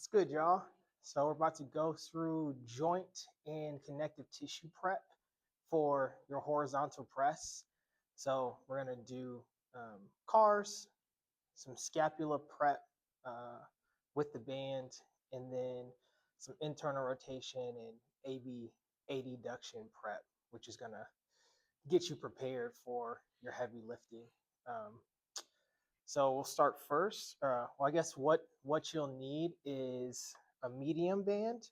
That's good, y'all. So we're about to go through joint and connective tissue prep for your horizontal press. So we're gonna do cars, some scapula prep with the band, and then some internal rotation and AB adduction prep, which is gonna get you prepared for your heavy lifting. Um, so we'll start first. Well, I guess what you'll need is a medium band,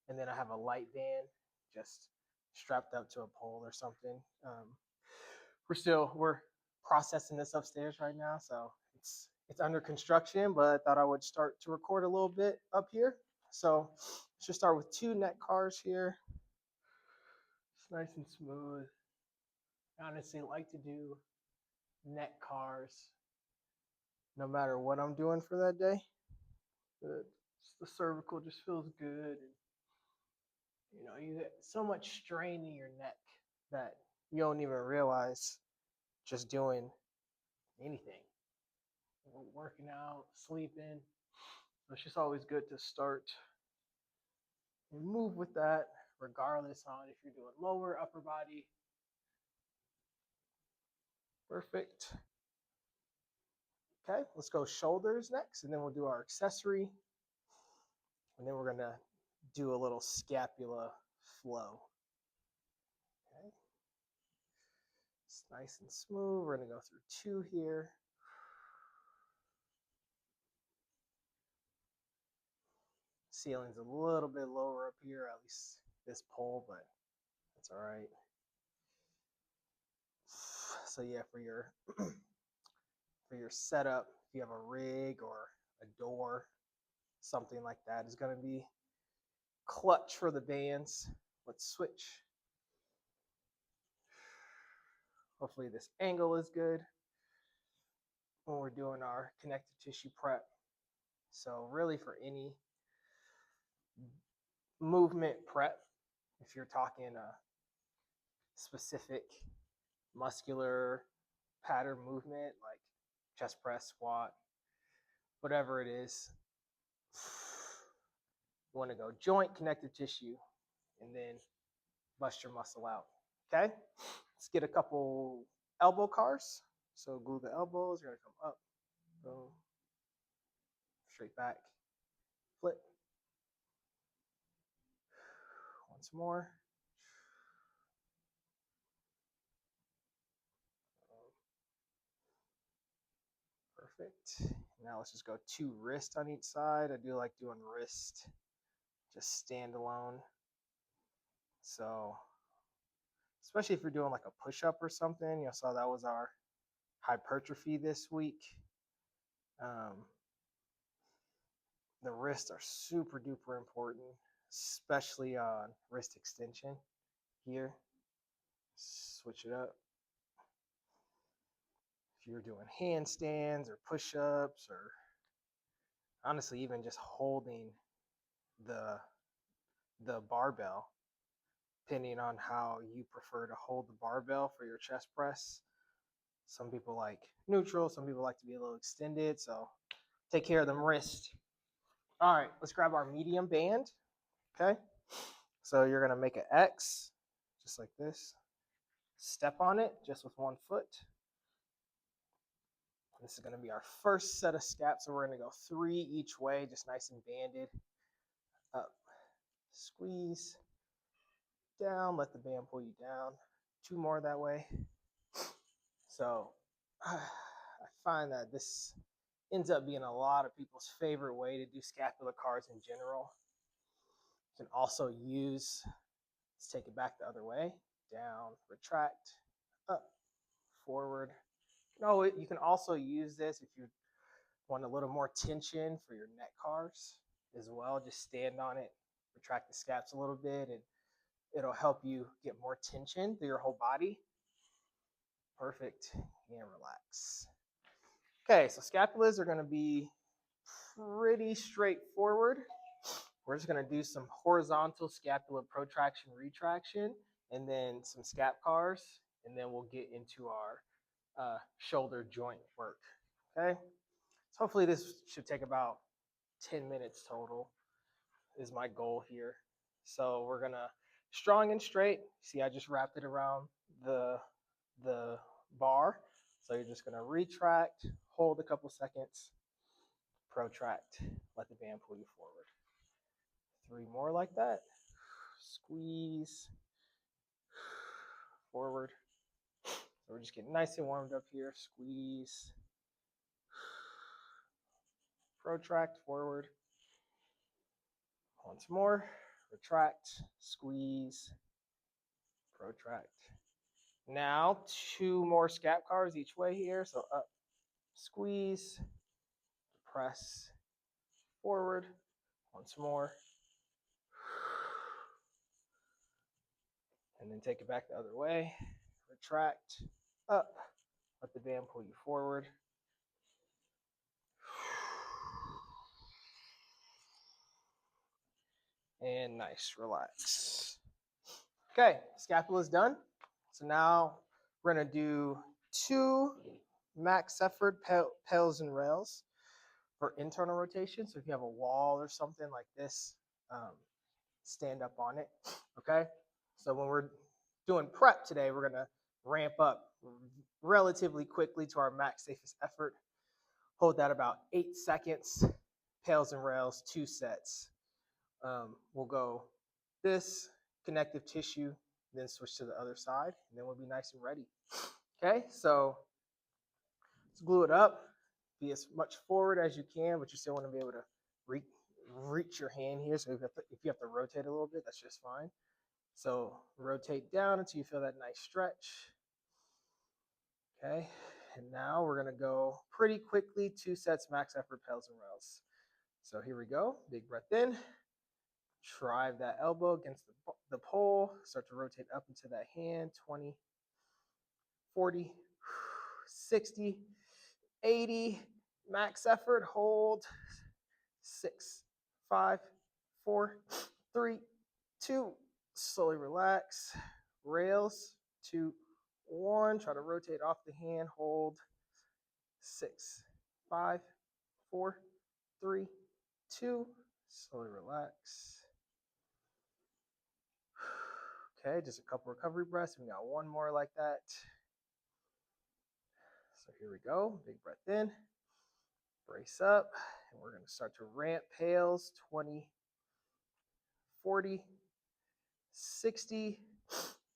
and then I have a light band just strapped up to a pole or something. We're processing this upstairs right now, so it's under construction. But I thought I would start to record a little bit up here. So let's just start with 2 neck cars here. It's nice and smooth. I honestly like to do neck cars no matter what I'm doing for that day. The cervical just feels good, and you get so much strain in your neck that you don't even realize just doing anything, working out, sleeping. So it's just always good to start and move with that, regardless on if you're doing lower, upper body. Perfect. Okay, let's go shoulders next, and then we'll do our accessory, and then we're gonna do a little scapula flow. Okay, it's nice and smooth. We're gonna go through 2 here. Ceiling's a little bit lower up here, at least this pole, but that's all right. So yeah, for your for your setup, if you have a rig or a door, something like that is going to be clutch for the bands. Let's switch. Hopefully this angle is good when we're doing our connective tissue prep. So really for any movement prep, if you're talking a specific muscular pattern movement like chest press, squat, whatever it is, you want to go joint, connective tissue, and then bust your muscle out. Okay, let's get a couple elbow cars. So glue the elbows. You're gonna come up, boom, straight back, flip. Once more. Perfect. Now let's just go 2 wrist on each side. I do like doing wrist just standalone. So especially if you're doing like a push-up or something, so that was our hypertrophy this week. The wrists are super duper important, especially on wrist extension here. Switch it up. If you're doing handstands or push-ups, or honestly even just holding the barbell, depending on how you prefer to hold the barbell for your chest press. Some people like neutral, some people like to be a little extended, so take care of them wrists. All right, let's grab our medium band. Okay, so you're gonna make an X just like this, step on it just with 1 foot. This is going to be our first set of scaps, so we're going to go 3 each way, just nice and banded. Up, squeeze, down, let the band pull you down. 2 more that way. So I find that this ends up being a lot of people's favorite way to do scapular cars in general. You can also use, let's take it back the other way, down, retract, up, forward. No, you can also use this if you want a little more tension for your neck cars as well. Just stand on it, retract the scaps a little bit, and it'll help you get more tension through your whole body. Perfect. And relax. Okay, so scapulas are going to be pretty straightforward. We're just going to do some horizontal scapular protraction, retraction, and then some scap cars, and then we'll get into our shoulder joint work. Okay, so hopefully this should take about 10 minutes total is my goal here. So we're gonna strong and straight. See, I just wrapped it around the the bar. So you're just gonna retract, hold a couple seconds, protract, let the band pull you forward. 3 more like that. Squeeze forward. So we're just getting nice and warmed up here. Squeeze, protract forward. Once more, retract, squeeze, protract. Now 2 more scap cars each way here. So up, squeeze, press, forward. Once more. And then take it back the other way. Retract, up, let the band pull you forward. And nice, relax. Okay, scapula is done. So now we're gonna do 2 max effort pails and rails for internal rotation. So if you have a wall or something like this, stand up on it. Okay, so when we're doing prep today, we're gonna ramp up relatively quickly to our max safest effort. Hold that about 8 seconds. Pails and rails, 2 sets. We'll go this connective tissue, then switch to the other side, and then we'll be nice and ready. Okay, so let's glue it up. Be as much forward as you can, but you still want to be able to reach your hand here. So if you have to rotate a little bit, that's just fine. So rotate down until you feel that nice stretch. Okay, and now we're gonna go pretty quickly, 2 sets max effort pails and rails. So here we go, big breath in. Drive that elbow against the pole, start to rotate up into that hand, 20, 40, 60, 80, max effort, hold, 6, 5, 4, 3, 2, slowly relax, rails, 2, 1, try to rotate off the hand, hold, 6, 5, 4, 3, 2, slowly relax. Okay, just a couple recovery breaths. We got 1 more like that. So here we go. Big breath in. Brace up. And we're going to start to ramp pails. 20, 40, 60,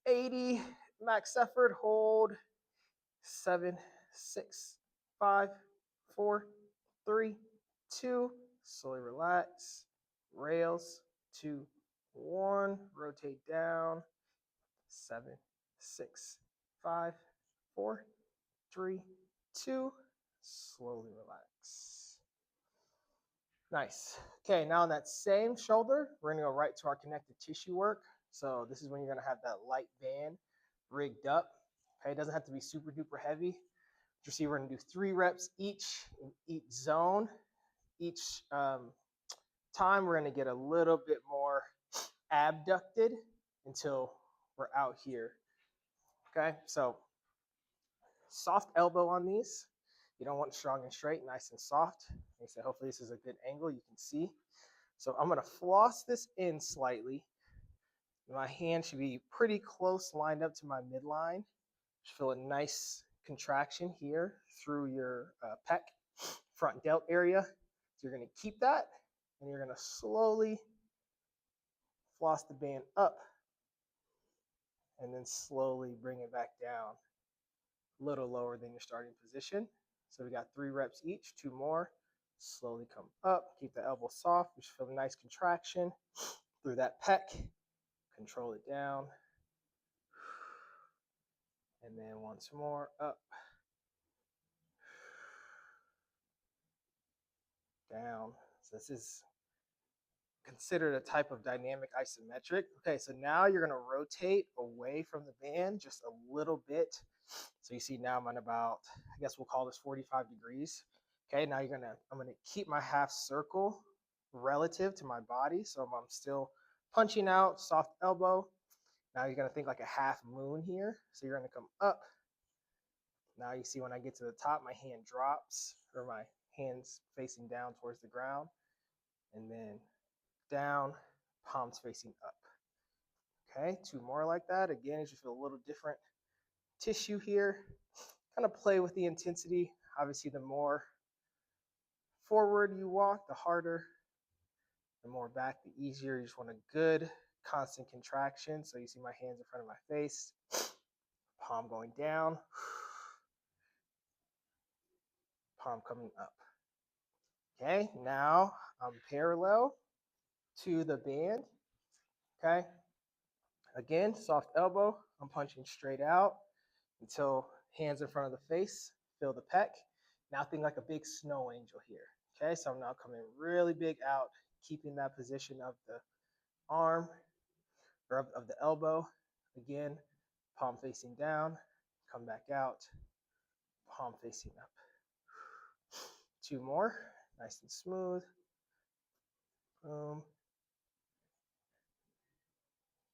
80. Max effort. Hold. 7, 6, 5, 4, 3, 2. Slowly relax. Rails. 2, 1. Rotate down. 7, 6, 5, 4, 3, 2. Slowly relax. Nice. Okay, now on that same shoulder, we're gonna go right to our connective tissue work. So this is when you're gonna have that light band rigged up. Okay, it doesn't have to be super duper heavy. You see, we're gonna do 3 reps each in each zone. Each time, we're gonna get a little bit more abducted until we're out here. Okay, so soft elbow on these. You don't want strong and straight, nice and soft. Like I said, hopefully this is a good angle you can see. So I'm gonna floss this in slightly. My hand should be pretty close lined up to my midline. Just feel a nice contraction here through your pec, front delt area. So you're gonna keep that and you're gonna slowly floss the band up and then slowly bring it back down. A little lower than your starting position. So we got 3 reps each, 2 more. Slowly come up, keep the elbow soft. Just feel a nice contraction through that pec. Control it down. And then once more, up, down. So this is considered a type of dynamic isometric. Okay, so now you're gonna rotate away from the band just a little bit. So you see now I'm at about, I guess we'll call this 45 degrees. Okay, now I'm gonna keep my half circle relative to my body. So I'm still punching out, soft elbow. Now you're gonna think like a half moon here. So you're gonna come up. Now you see when I get to the top, my hand drops, or my hand's facing down towards the ground. and then down, palms facing up. Okay, 2 more like that. Again, as you feel a little different tissue here, kind of play with the intensity. Obviously, the more forward you walk, the harder. The more back, the easier. You just want a good constant contraction. So you see my hands in front of my face, palm going down, palm coming up. Okay, now I'm parallel to the band. Okay, again, soft elbow. I'm punching straight out until hands in front of the face, feel the pec. Now think like a big snow angel here. Okay, so I'm now coming really big out, keeping that position of the arm or of the elbow. Again, palm facing down, come back out, palm facing up. 2 more, nice and smooth. Boom.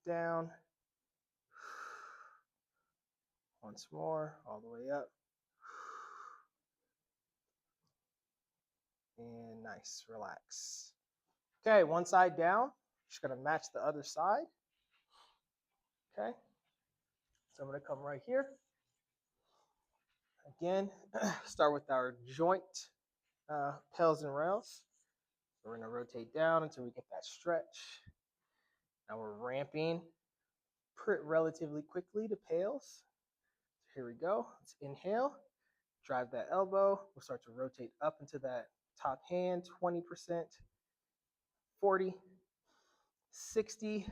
Down. Once more, all the way up. And nice, relax. Okay, one side down. Just gonna match the other side. Okay, so I'm gonna come right here. Again, start with our joint pels and rails. So we're gonna rotate down until we get that stretch. Now we're ramping relatively quickly to pales. So here we go. Let's inhale, drive that elbow. We'll start to rotate up into that top hand, 20%, 40, 60,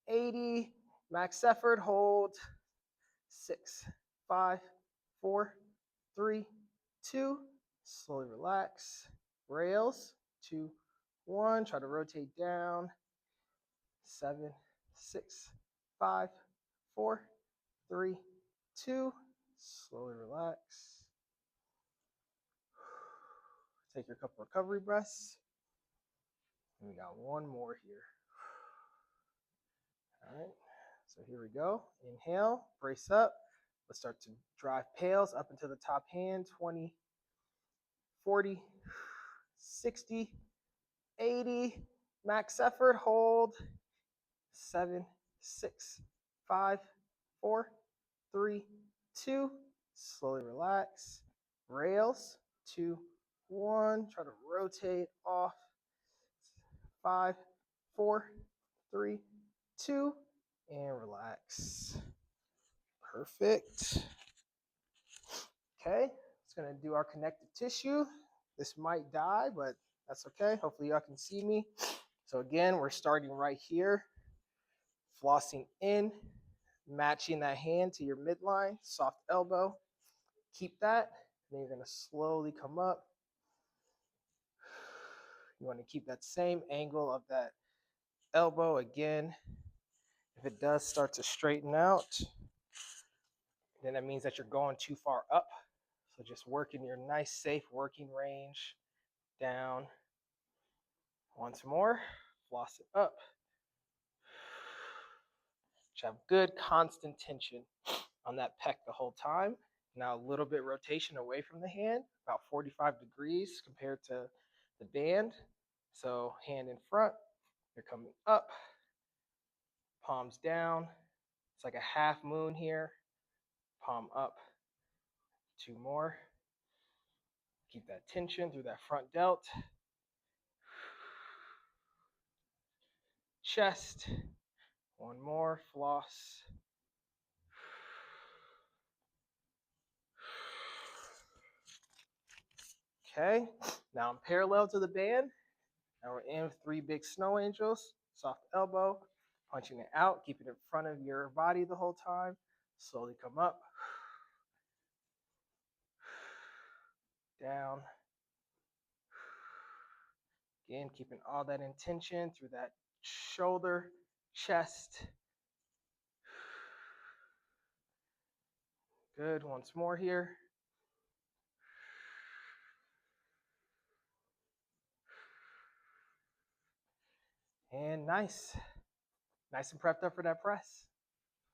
80. Max effort, hold. 6, 5, 4, 3, 2. Slowly relax. Rails, 2, 1. Try to rotate down. 7, 6, 5, 4, 3, 2. Slowly relax. Take your couple recovery breaths. And we got one more here. All right. So here we go. Inhale, brace up. Let's start to drive pails up into the top hand. 20, 40, 60, 80. Max effort, hold. 7, 6, 5, 4, 3, 2. Slowly relax. Rails, 2, 1. Try to rotate off. 5, 4, 3, 2. And relax. Perfect. Okay, it's gonna do our connective tissue. This might die, but that's okay. Hopefully y'all can see me. So again, we're starting right here, flossing in, matching that hand to your midline, soft elbow. Keep that. Then you're gonna slowly come up. You want to keep that same angle of that elbow again. If it does start to straighten out, then that means that you're going too far up. So just work in your nice, safe working range. Down. Once more, floss it up. Just have good constant tension on that pec the whole time. Now a little bit rotation away from the hand, about 45 degrees compared to the band. So hand in front, you're coming up, palms down. It's like a half moon here. Palm up. 2 more. Keep that tension through that front delt. Chest. 1 more, floss. Okay, now I'm parallel to the band. Now we're in 3 big snow angels. Soft elbow, punching it out, keep it in front of your body the whole time. Slowly come up. Down. Again, keeping all that intention through that shoulder, chest. Good, once more here. And nice. Nice and prepped up for that press.